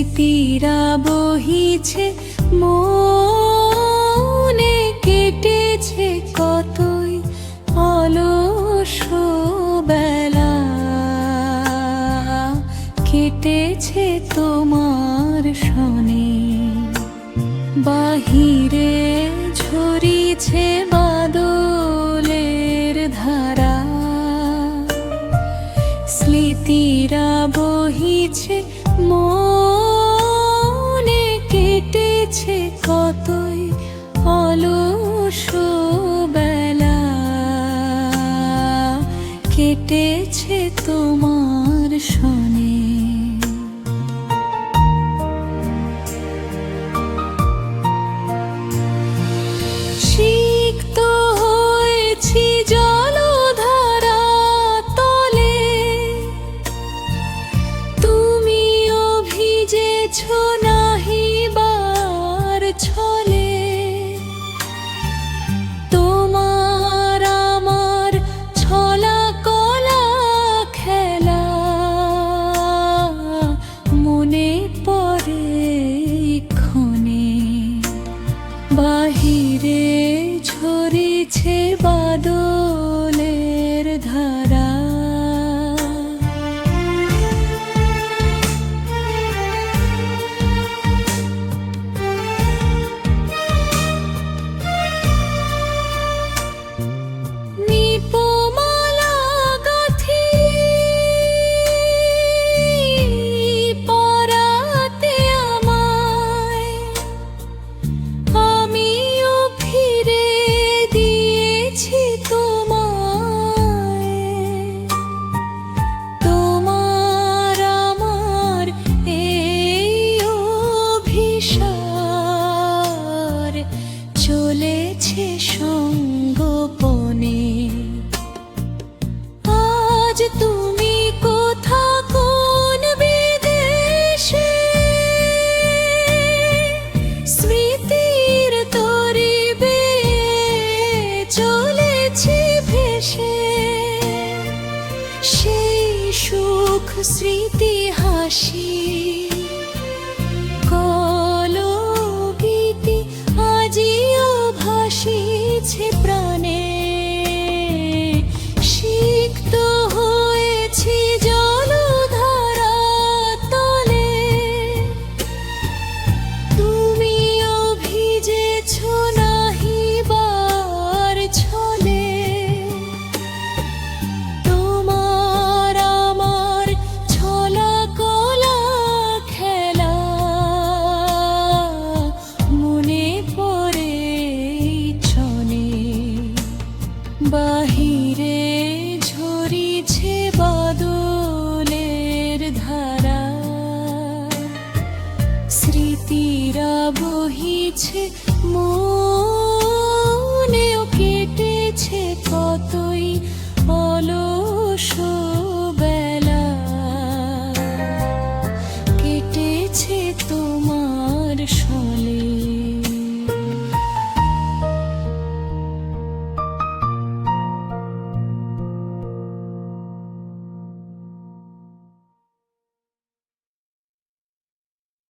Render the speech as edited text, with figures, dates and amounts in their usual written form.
স্মৃতিরা বহিছে মনে, কেটেছে কতই অলস বেলা, কেটেছে তোমার শনে। বাহিরে ঝরিছে বাদলের ধারা, স্মৃতিরা বহিছে মনে, কেটেছে কতই অলস বেলা, কেটেছে তোমার শনে। সিক্ত হয়েছি জলধারা তলে, তুমিও ভিজেছ নাহিবার ছলে। তোমার আমার ছলা কলা খেলা, মনে পড়ে ক্ষণে। বাহিরে ঝরিছে বাদলের ধারা, নিপমালা গাঁথি পরাতে আমায়, আমিও ফিরে দিয়েছি তোমায়। তোমার আমার এই অভিসার চলেছে সঙ্গোপনে। আজ তুমি কোথা কোন বিদেশে, স্মৃতির তরি বেয়ে চলেছি ভেসে। সেই সুখ স্মৃতি হাসি কলগীতি আজিও ভাসিছে প্রাণে। সিক্ত হয়েছি জলধারা তলে, তুমিও ভিজেছ নাহিবার ছলে। তোমার আমার ছলা কলা খেলা, মনে পড়ে ছনে। বাহিরে ঝরিছে বাদলের ধারা, স্মৃতিরা বহিছে